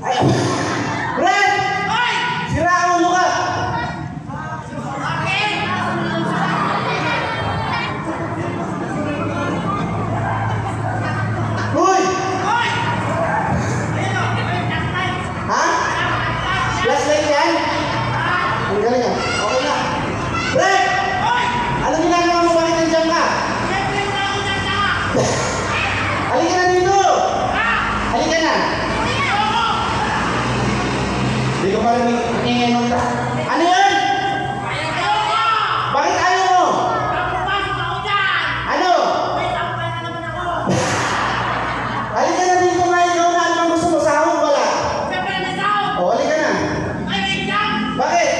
Ay, Brad! Ay! Sira ang ulo ka! Uy! Ha? Flashlight yan? Ang galing yan. Okay na. Brad! Anong ginagawa mo? Bakit nandiyan ka? Halika na dito! Halika na! Hindi ko parang nanginginom ka. Ano yan? Bakit ayaw mo? Ano? Halika na dito nga ikaw na. Ano bang gusto mo? Sahod wala? O, halika na. Bakit?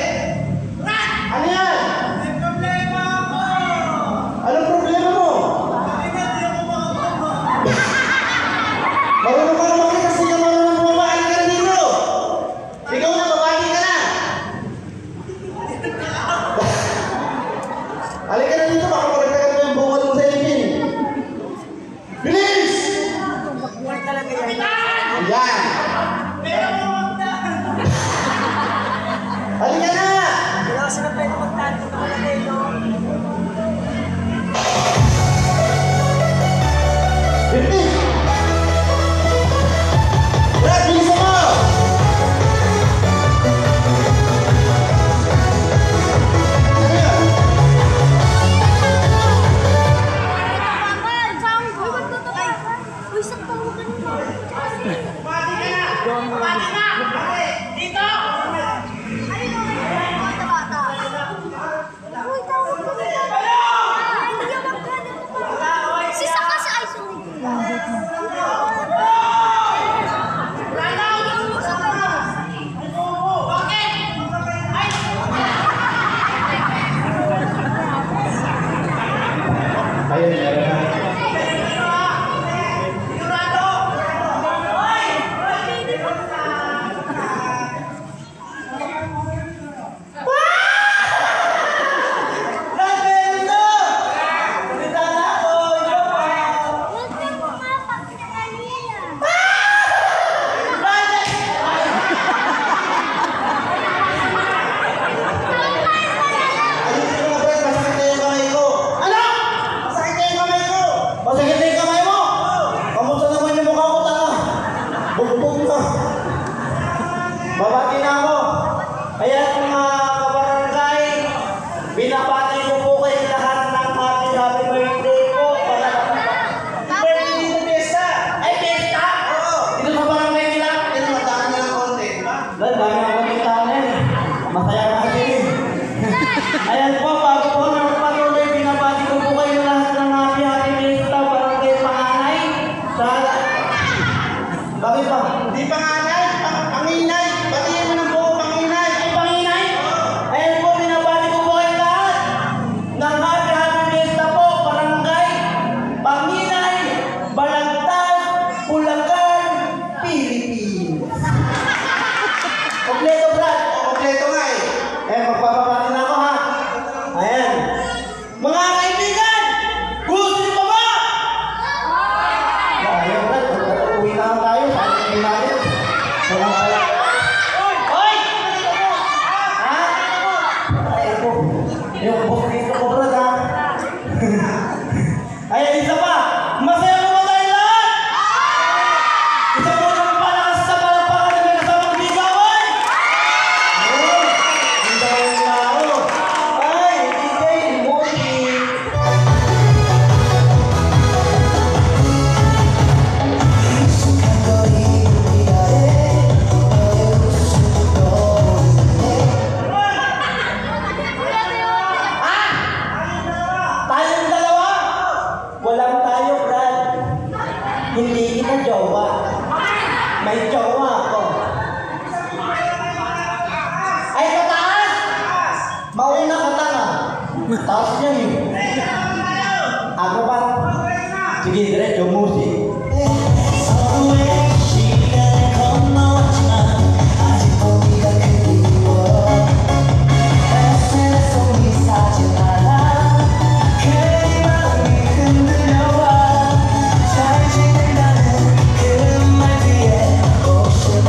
Ano yan? Anong problema mo? Marunong ka naman kita kasi ka marunong bumaba. Halika na dito. Ikaw na, babagi ka na. Halika na dito, baka magdagdagan mo yung bungol mo sa ipin. Bilis! Yan. Halika na! Bilis! Brad, bilisan mo! Ano yan? Ayun, meron na. Babati na ako. Ayan mga kabarangay, binabati ko po kayo lahat ng happy birthday po. Birthday dito, pesta. Ay, pesta? Oo. Dito sa barangay nila. Dito mataan nila konti. Dahil dami ang konti tao na yun. Masaya na kasi yun. Ayan po, bago po na patuloy, binabati ko po kayo lahat ng happy pesta. Barangay Panganay. Bakit ba? Hindi Panganay, Panginay. Batiin mo ng buo, Panginay. Ay, Panginay? Ayan po, binabati ko po kayo lahat ng happy pesta po, Barangay Panginay, Balagtas, Bulacan, Philippines. Kompleto, Brad. Kompleto nga eh. Eh, magpapabati na ako ha. Ayan. Mga kaibigan, gusto niyo ba? Ayan, Brad. Uwi na tayo. Saan natin? Wala pala. Hoy! Ha? Ay, ako. Yung book dito ko, Brad ha. Ayan, isa pa. Masaya mo ba tayo lahat? Isa po ng palakas sa palakpakan na may kasamang bigawan. Ang dawang tao. Ay, DJ Moji. Tayong dalawa. Walang tayo, Brad. Hindi kita jowa. May jowa ako. Ay, kataas! Mauna ka tanga. Taas niya eh. Ako pa. Sige, diretso, musik. 잘 지낸다는 그 말 뒤에 혹시나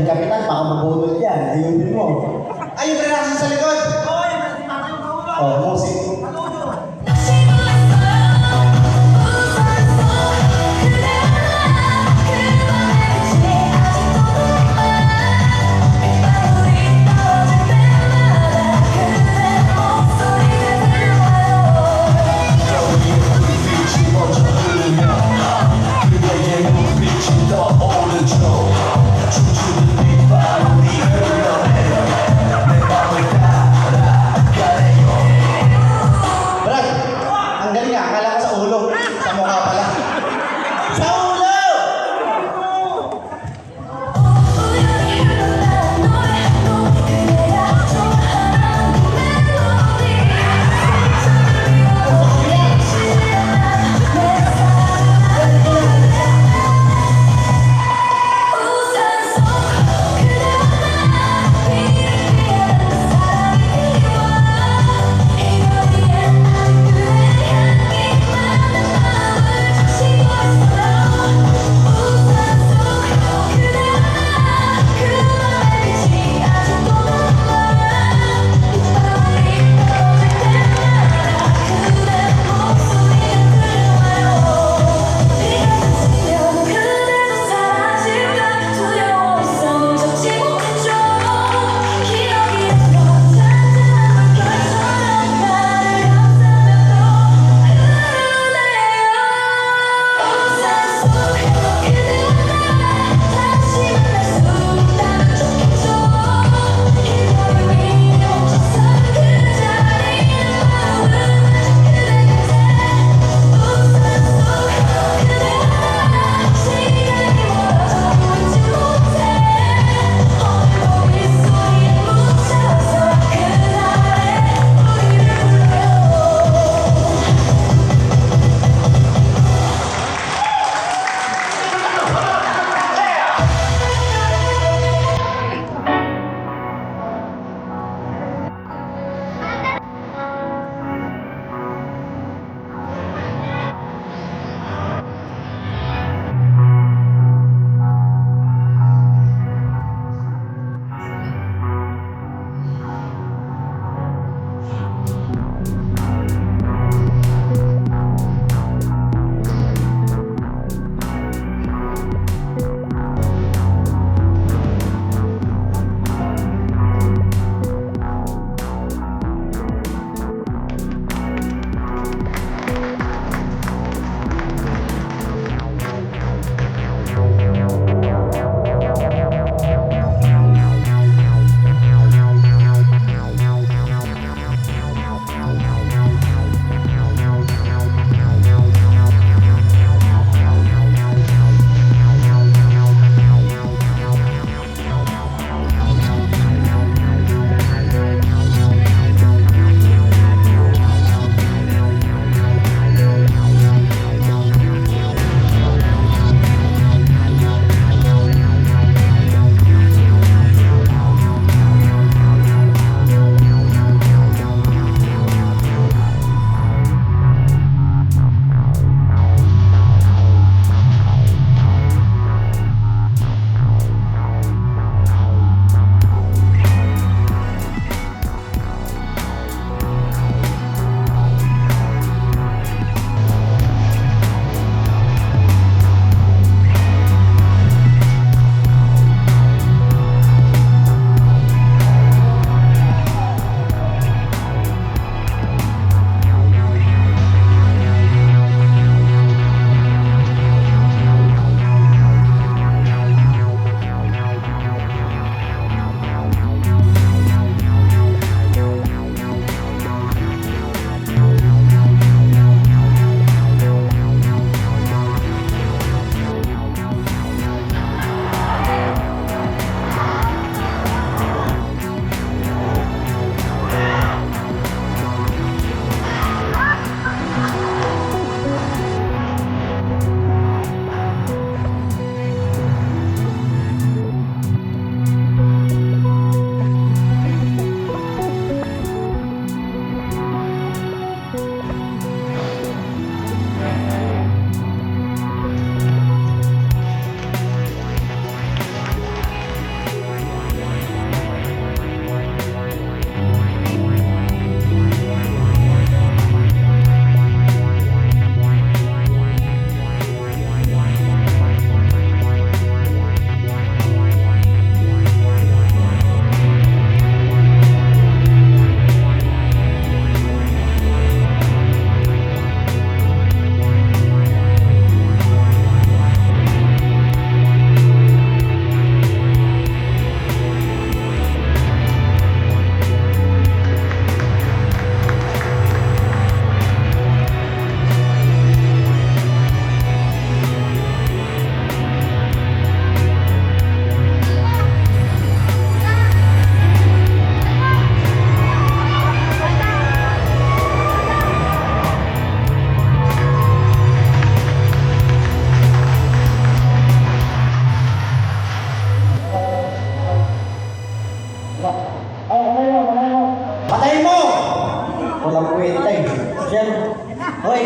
kapitan, baka mabunod yan. Ayun mo. Ay, yung relaxing sa likod. Oh, musik. Brad, ang galing nga. Akala ko sa ulo. Sa mukha pala. Sa ulo!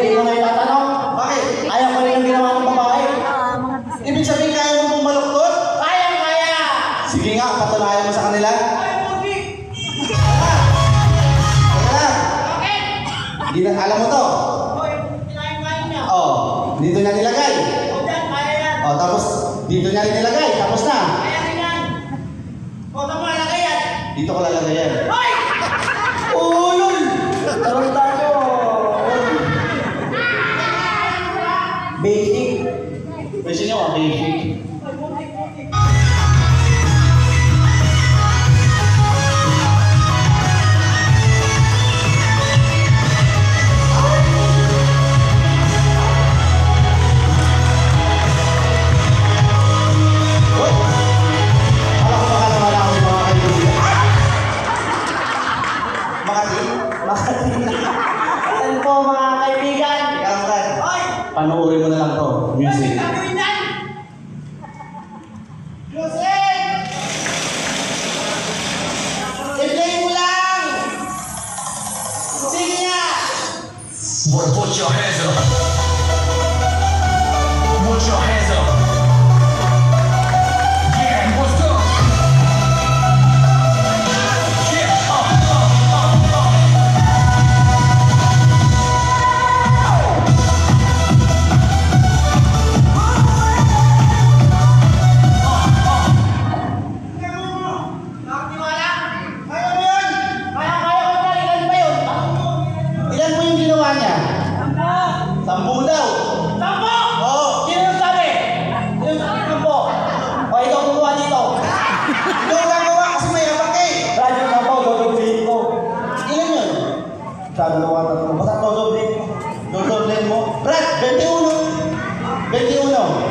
hindi ko na itatanong. Bakit? Ayaw ko rin yung ginawa ng babae. Ibig sabihin kaya mo pong maluktot? Kaya! Sige nga, patunayan mo sa kanila. Di na, alam mo to? Oh, dito niya nilagay. Oh, tapos dito niya rin nilagay. Tapos na. Dito ko lalagay yan. Ulol! Tarunta nyo! Basic. Pwede nyo, basic. Yan po mga kaibigan. Panoorin mo na lang to, music. I-play mo lang! Sige nga! Put your hands up. Put your hands up. Yeah, what's up? Yeah, Ilan po yung ginawa niya? 10 daw. Tampo! Oo. Sino yung sabi? Sino yung sabi tampo? O ikaw kumuha dito. Ikaw gagawa kasi may abak eh. Radyo tampo, dodoblihin ko. Ilan yun? Sa dalawa, tatlo. Basta dodoblihin ko. Dodoblen mo. Brad, 21. 21.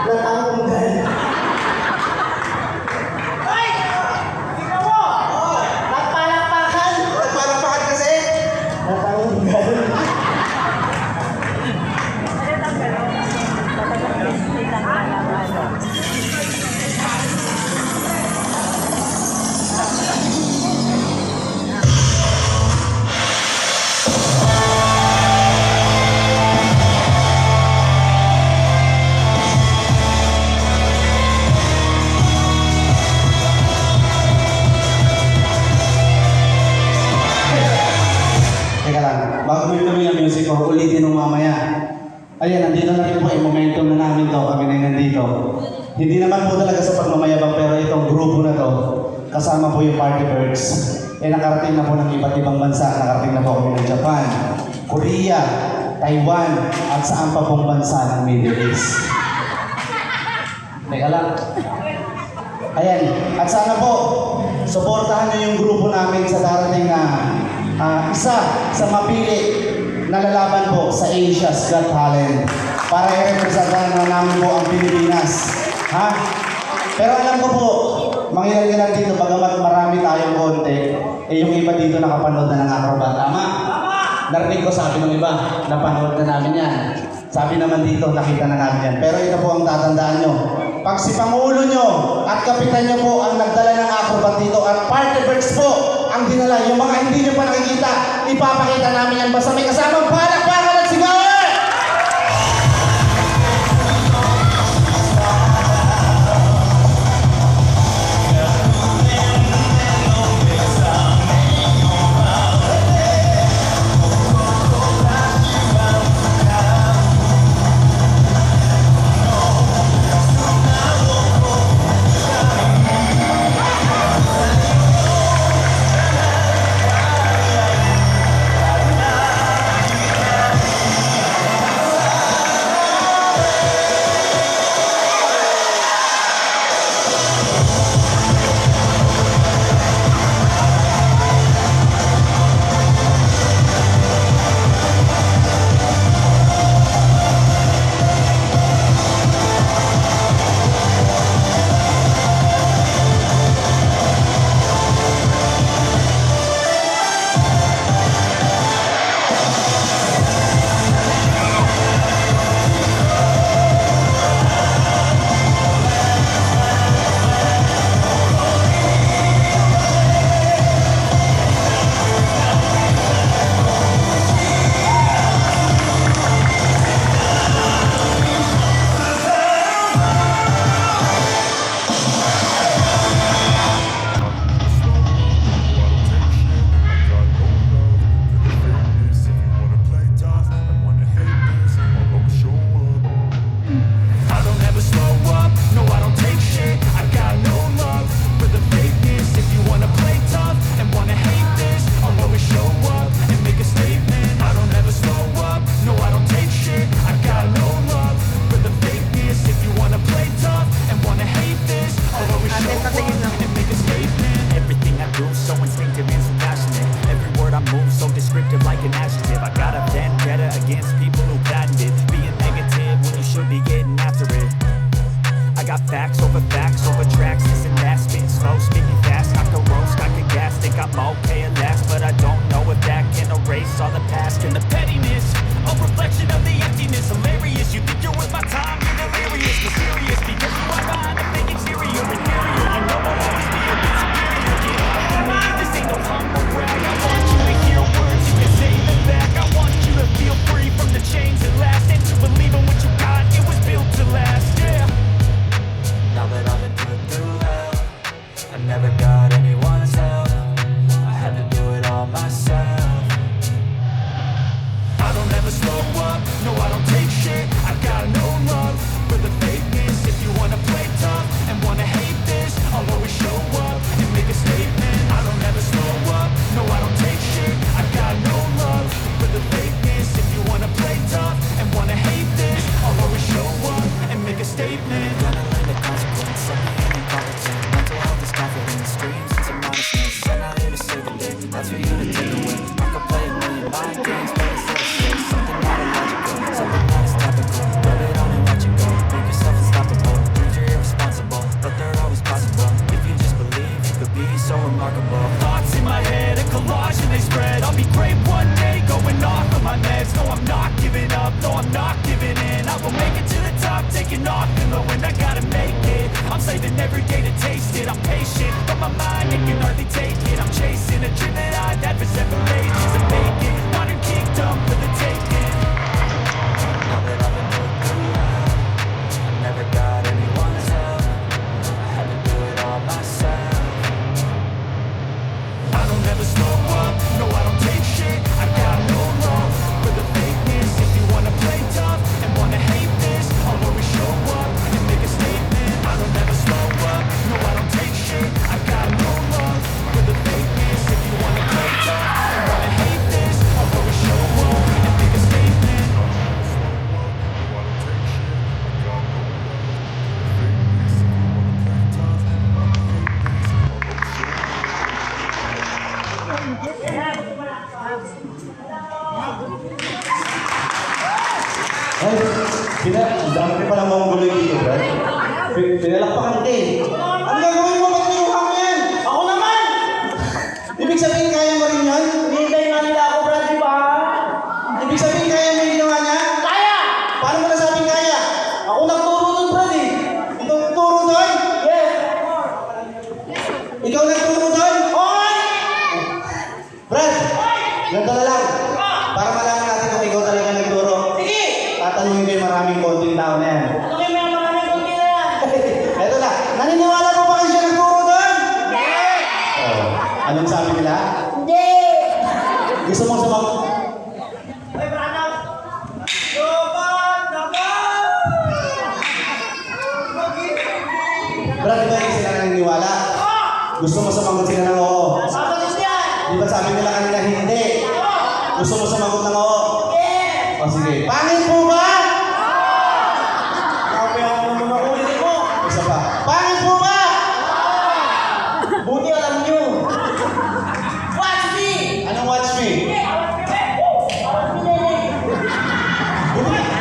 Kuya, natanggal. Ay! Tingnan mo! Nagpalakpakan! Parang bakit kasi? Natanggal. Teka lang, bago mo ituloy ang music ko, ulitin nung mamaya. Ayan, nandito na rin po yung momentum na namin to, kami na nandito. Hindi naman po talaga sa pagmamayabang, pero itong grupo na to, kasama po yung Party Birds. Nakarating na po ng iba't ibang bansa, nakarating na po kami ng Japan, Korea, Taiwan, at saan pa pong bansa ng Middle East. Teka lang. Ayan, at sana po, suportahan niyo yung grupo namin sa darating na isa sa mapili na lalaban po sa Asia's Got Talent para i-representahan na namin po ang Pilipinas. Ha? Pero alam ko po, mangilan-ilan dito, bagamat marami tayong konti, yung iba dito nakapanood na ng acrobat. Tama? Narinig ko sabi ng iba, napanood na namin yan. Sabi naman dito, nakita na namin yan. Pero ito po ang tatandaan nyo. Pag si Pangulo nyo at Kapitan nyo po ang nagdala ng acrobat dito at Party Birds po ang dinala, yung mga hindi nyo pa nakikita, ipapakita namin yan. Basta may kasamang palakpakan at sigaw! that's for you to take away. I could play a million mind games, but it's so safe. Something not illogical, something that is topical. Rub it on and watch it go. Make yourself unstoppable. Dreams are irresponsible, but they're always possible. If you just believe, you could be so remarkable. Thoughts in my head, a collage and they spread. I'll be great one day, going off of my meds. No, I'm not giving up, no, I'm not giving in. I will make it to the top, taking off in the wind. I gotta make it. I'm saving every day to taste it. I'm patient, but my mind, it can hardly take it. I'm chasing a dream that I've had for several ages. I'm making modern kingdom for the taking. Now that I've been doing pretty well, I never got anyone's help. I had to do it all myself. I don't ever slow up, no I don't take shit. I've got no love for the fakeness. If you wanna play tough and wanna hate this, I'll always show up and make a statement. I don't ever slow up, no I don't take shit. I've got no love for the fakeness. If you wanna play tough and wanna hate this, I'll always show up and make a statement. Ay, ang dami pa lang mong guloy dito, Brad. Pinalakpakan din. Ano gagawin mo? Ba't kinuha mo yan? Ako naman! Ibig sabihin, kaya mo rin yan? Hinihintay nga nila ako, Brad, di ba? Ibig sabihin, kaya mo yung ginawa niya? Kaya! Paano mo nasabing kaya? Ako nagturo nun, Brad, eh. Ikaw nagturo doon? Yes! Ikaw nagturo doon? Hoy! Brad, ganito na lang. Para malaman natin kung ikaw talaga nagturo. Sige! Tatanungin ko yung maraming konting tao na yan. Ano kayo may maraming konti na yan? Eto na, naniniwala mo ba kasi siya nagturo doon? Yes! Oh, anong sabi nila? Hindi! Gusto mo sa mga... Hoy, Branap! Sobat naman! Brad, di ba yung sila naniniwala? Gusto mo sumagot sila ng oo? Sasagot yan! Di ba sabi nila kanina hindi? Gusto mo sumagot ng oo? Yes! O sige, pangit po ba? Sabi ako naman ako, hindi mo! Isa pa, pangit po ba? Buti alam nyo! Watch me! Anong watch me?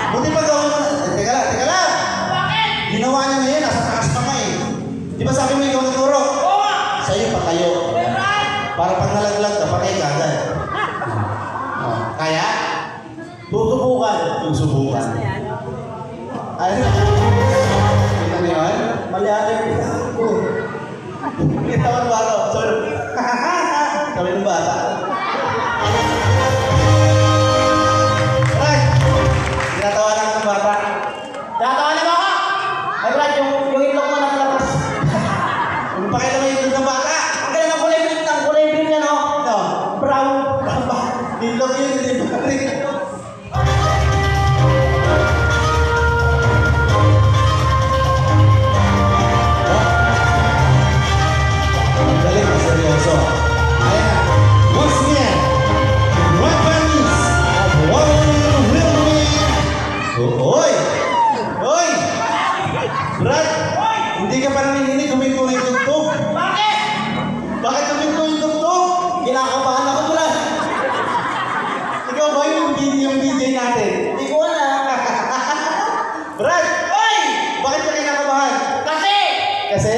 Buti pa gawin mo na. Teka lang. Bakit? Ginawa niya ngayon, nasa taas pa nga eh. Di ba sabi mo ikaw nagturo? Oo nga! Sa'yo patayo. Para pag nalaglag ka, patay ka agad. Oh, kaya? Susubukan. Ano? Kita niyo yun? Mali ate yung pinako. Kita mo bata. Sabi ng bata. Brad! Tinatawa lang ng bata. Tatawa na ba ka? Ay Brad, yung itlog mo nakalabas. Kung pakita mo yung ng bata. Ang ganda ng kulay green niya, no? Ito. Brown. Dinlog yun, hindi ba rin? Ang galing na seryoso. Ayan na. Once again, Red Bunnies of Warren Wilming. Oy! Oy! Brad! Hindi ka pa nanginginig, huminto na yung tugtog. Bakit? Bakit huminto yung tugtog? Kinakabahan ako, Brad. Ikaw ba yung DJ natin? Hindi ko alam. Brad! Hoy! Bakit ka kinakabahan? Kasi! Kasi?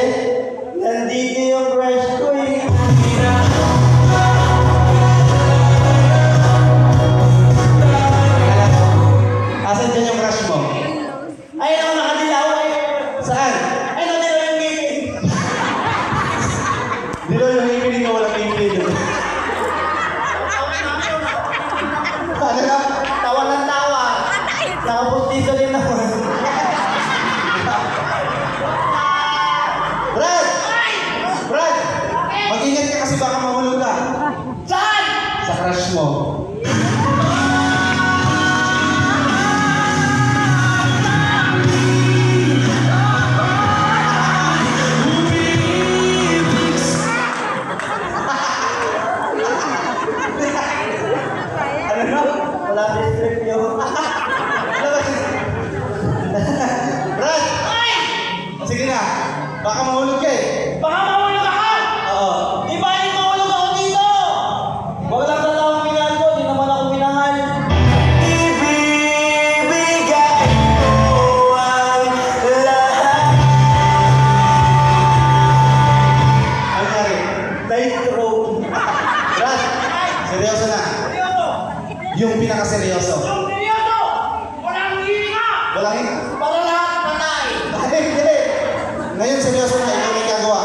Nandito yung crush ko eh. Asan dyan yung crush mo? Ayun ako nakadilaw eh. Saan? Ay, nadilaw yung ngipin. Di ba yung ngipin ko walang ngipin? Ano na? Tawa ng tawa. Nakapuntiso din naman. Brad! Brad! Mag-ingat ka kasi baka mahulog ka. Saan? Sa crush mo. Ano na? Wala district yun. Brad! Sige na. Baka mahulog ka eh. Baka mahulog ako! Oo. Di ba yung mahulog ako dito? Brad, seryoso na. Yung pinakaseryoso. Walang hinga? Para lahat patay. Ay, hindi. Ngayon, seryoso na. Ikaw may gagawa.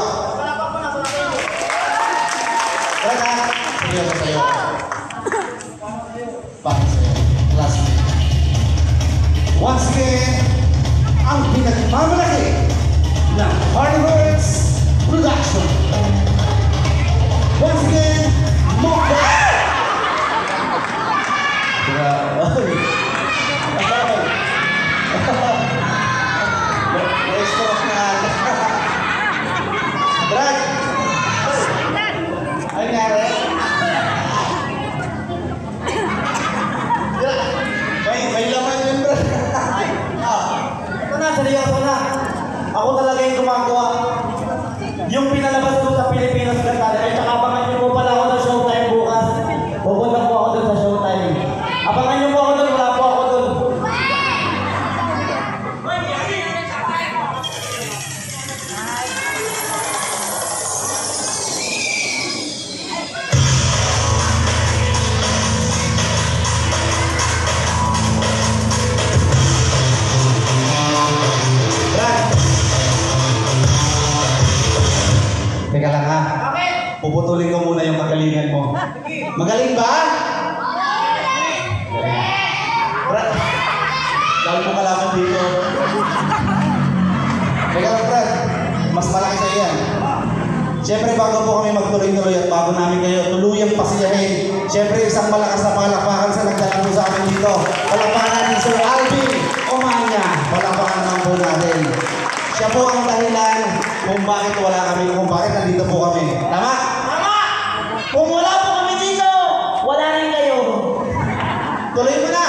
Brad, ha? Seryoso sa'yo. Bakit sa'yo? Classmate. Once again, ang pinagmamalaki ng Hardyverse Production. Once again, Mokba! Na-stroke na ata. Brad! Ano nangyari? May laman yun, Brad. Ito na, seryoso na. Ako talaga yung gumagawa. Yung pinalabas ko sa Pilipinas Got Talent. At saka abangan niyo po pala ako sa Showtime bukas. Pupunta po ako doon sa Showtime. Abangan niyo po ako doon. Wala po ako doon. Brad! Teka lang ha. Puputulin ko muna yung kagalingan mo. Magaling ba? Brad! Dahil mo kalaman dito. Teka lang, Brad. Mas malaki sa'yo yan. Siyempre, bago po kami magtuloy-tuloy at bago namin kayo tuluyang pasiyahin, siyempre, isang malakas na palakpakan sa nagdala po sa amin dito. Palakpakan natin Sir Alvin Omanya. Palakpakan naman po natin. Siya po ang dahilan kung bakit wala kami, kung bakit nandito po kami. Tama? Tama! Kung wala po kami dito, wala rin kayo. Tuloy mo na!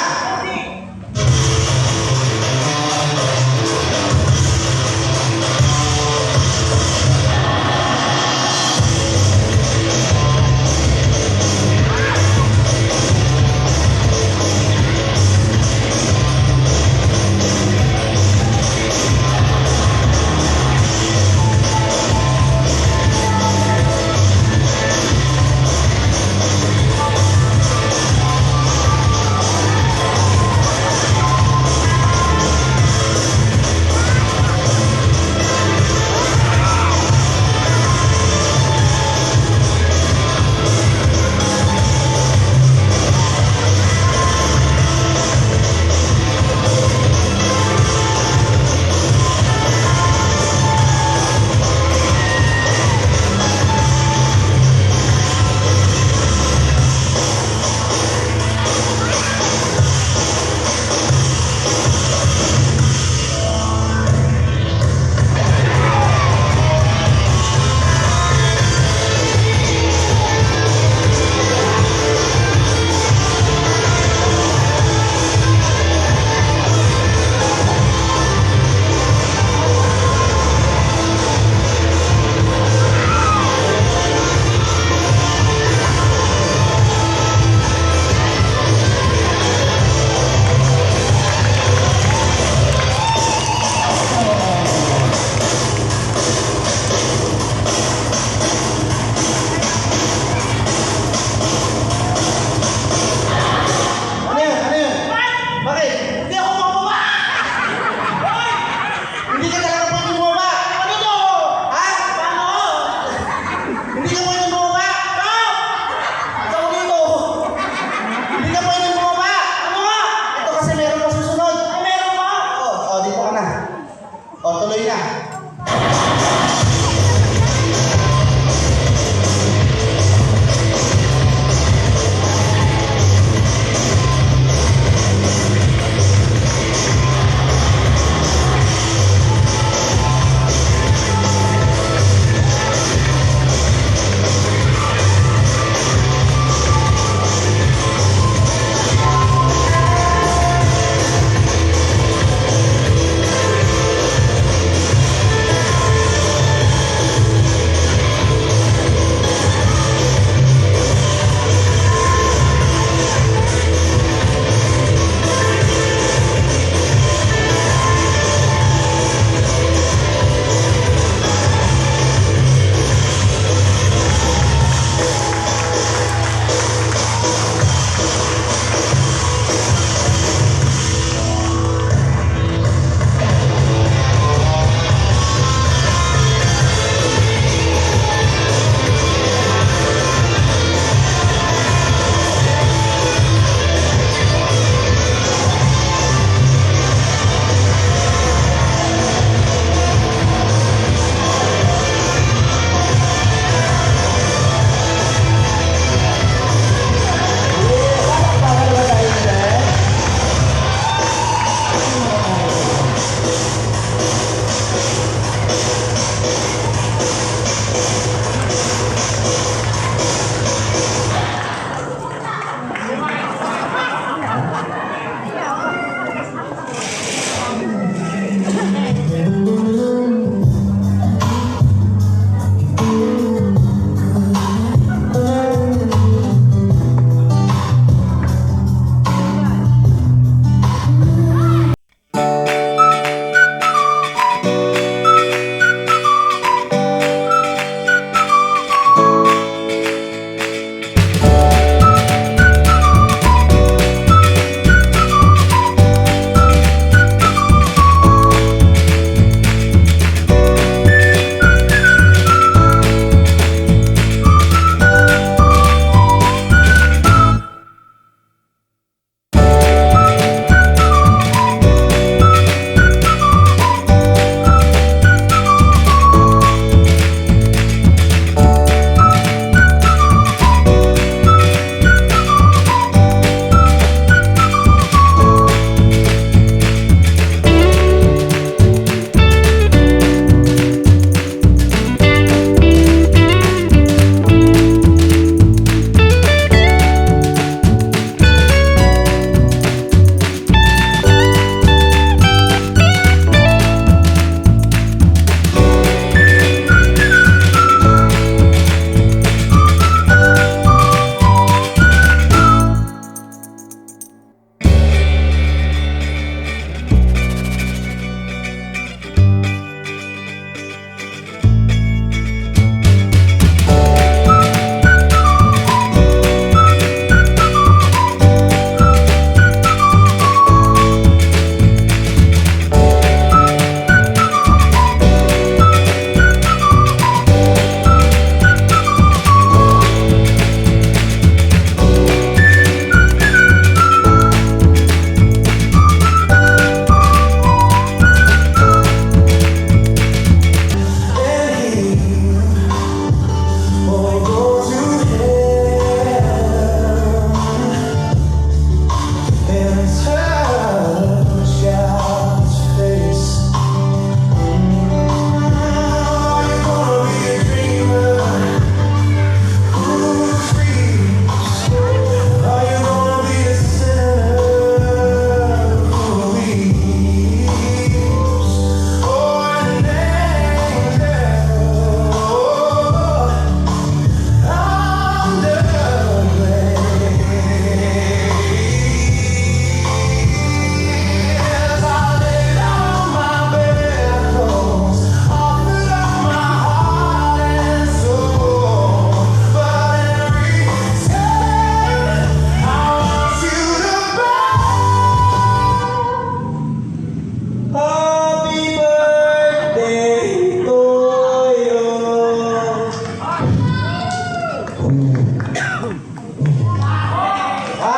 Ha?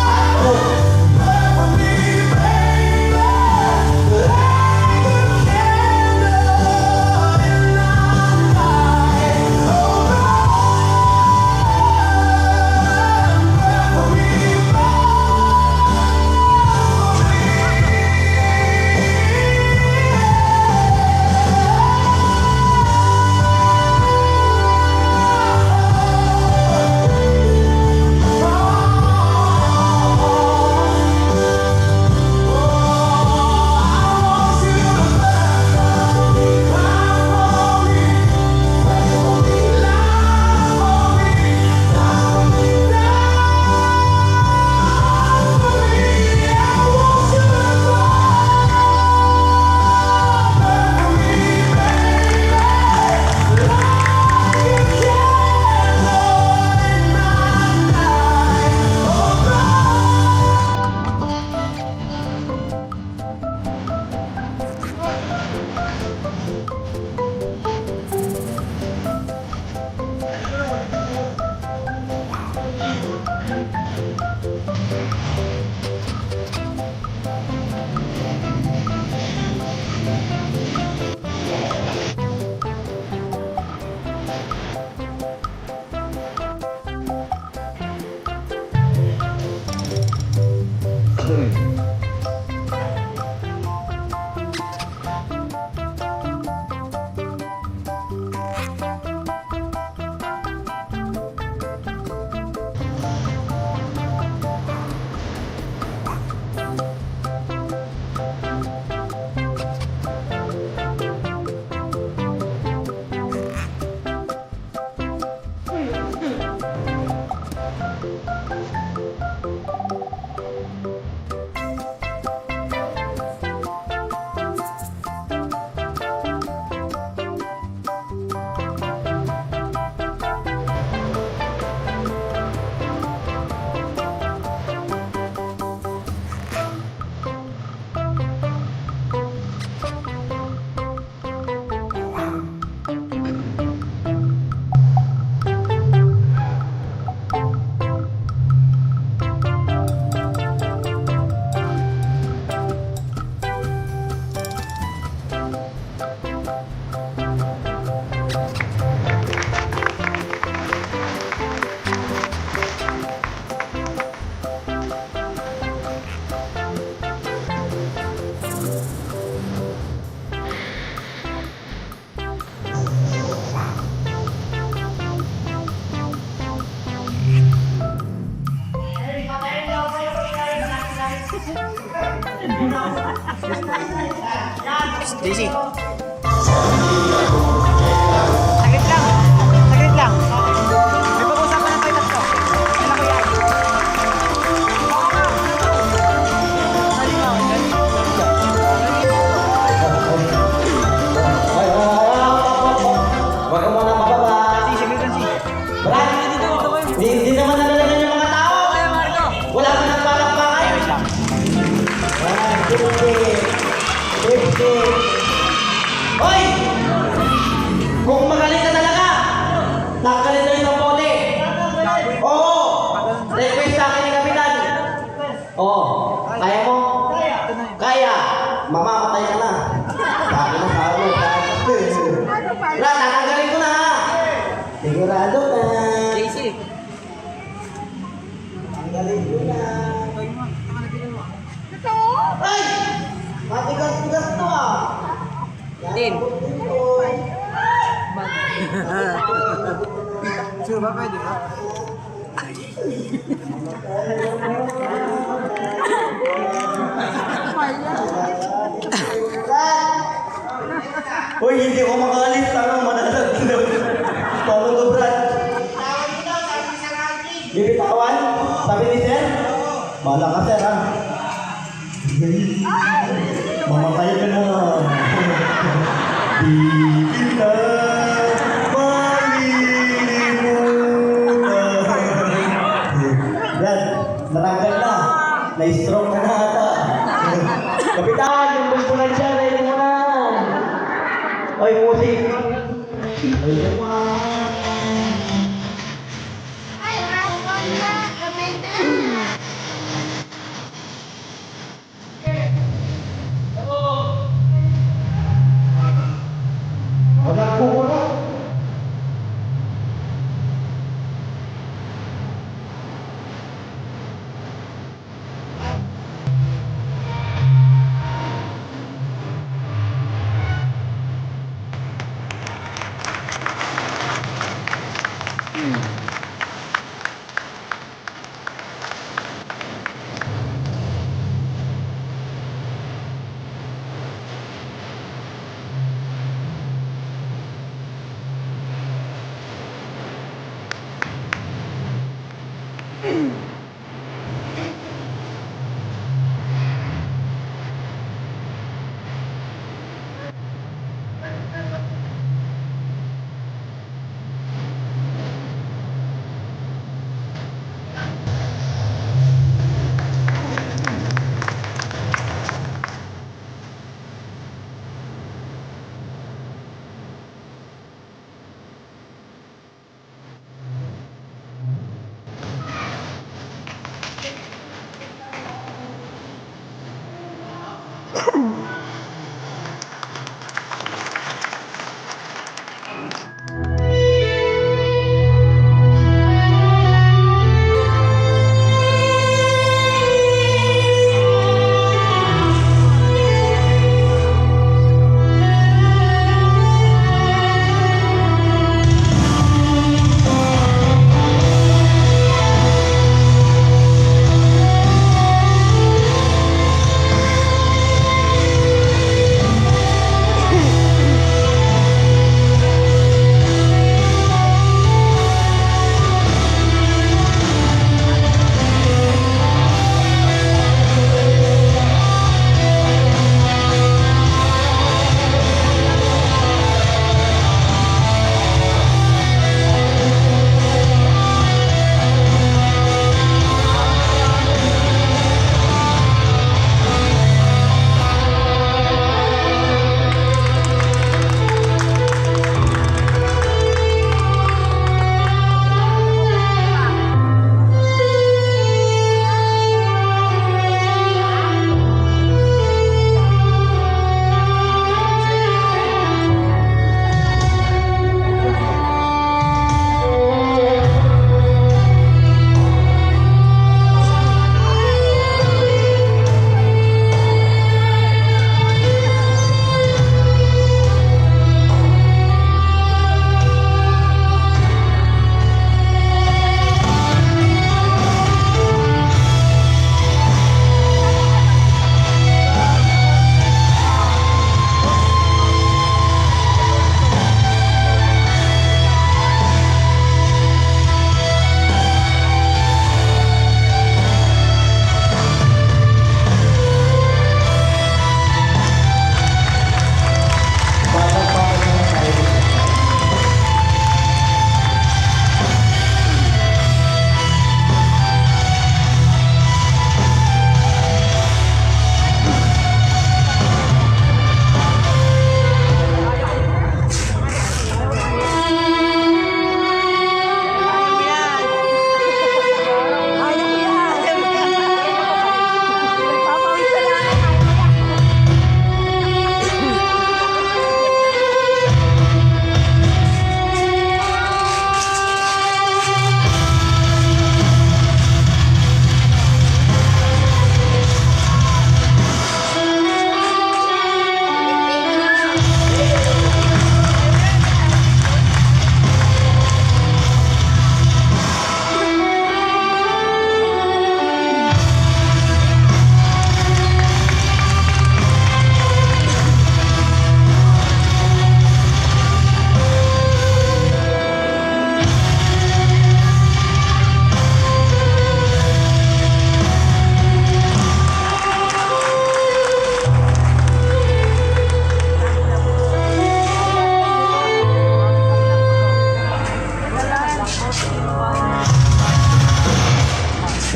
Ano? Daisy. Saglit lang. Saglit lang. May pag-usapan ng kayo tatlo. Kailan ko yan? Huwag ka muna mababa. Saglit lang, Brad, hindi naman nalalaman yung mga tao. Wala ka nang palakpakan. 50. Hoy! Kung magaling ka talaga, tanggalin na yung bote. Oo! Request sa akin ni Kapitan. Oo. Kaya mo? Kaya. Mamamatay ka na. Sabi ng tao. Brad, tatanggalin ko na ha. Sigurado ka. Daisy. Tanggalin ko na. Ay! Matigas-tigas to ah. Din. Sure ba pwede ba? Uy, hindi ko makalis. Tanong manalag. Tanong ko, Brad. Bibitawan? Sabi ni Sir? Bahala ka, Sir, ha? Mamatay ka na. Di kita malilimutan. Brad, natanggal na. Na-stroke ka na ata. Kapitan, yung bumpulan siya, nailan mo na. Oy, musik. Ay, naman.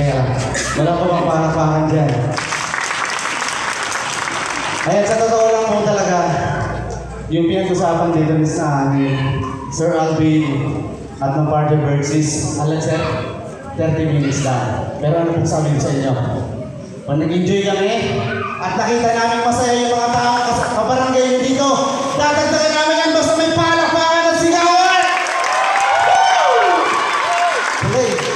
Kaya, wala pa bang parapakan dyan. Ayan, sa totoo lang po talaga, yung pinag-usapan dito ni sa amin, Sir Alvin at ng Party Birds is, alam sir, 30 minutes lang. Pero ano pong sabi ko sa inyo? Pag nag-enjoy kami, at nakita namin masaya yung mga tao kabarangay nyo dito, dadagdagan namin yan basta may palakpakan at sigawan! Woo! Okay.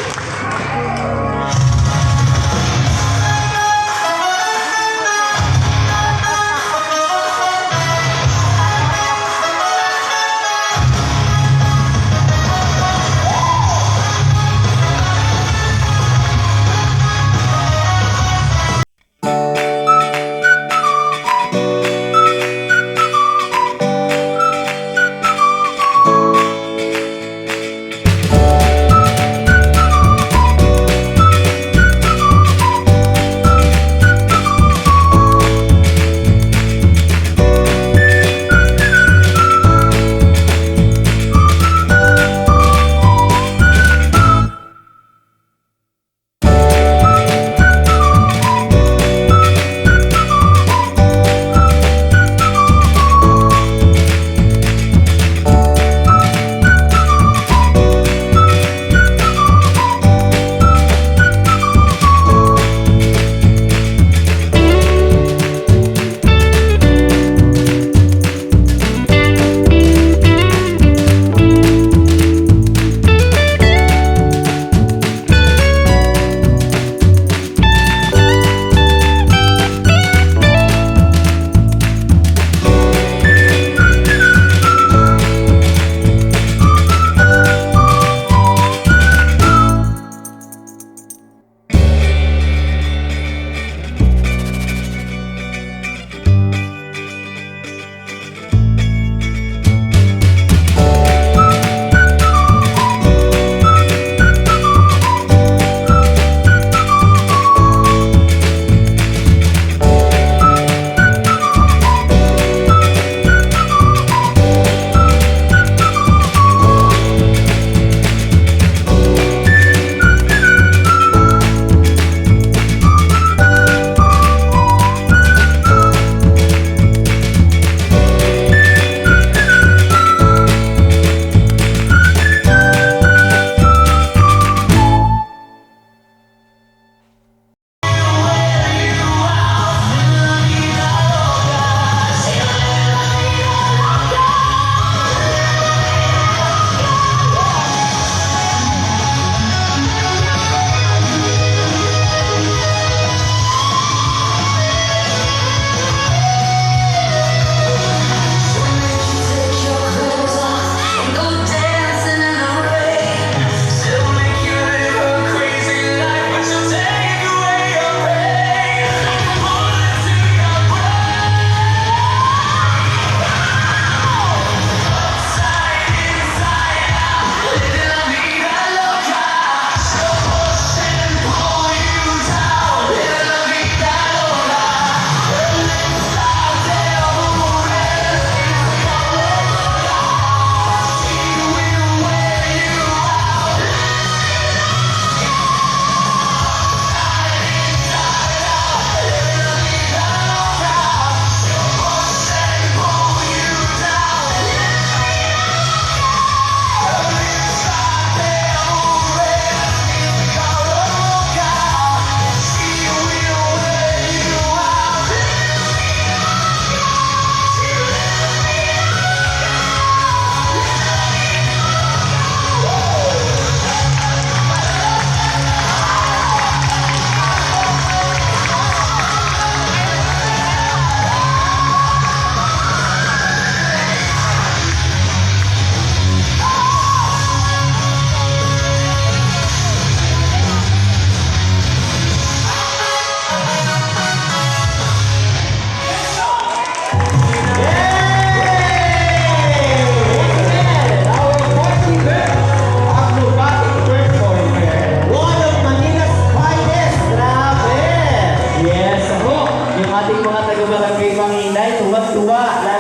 ating mga taga-barangay Manginay, tuwag-tuwa.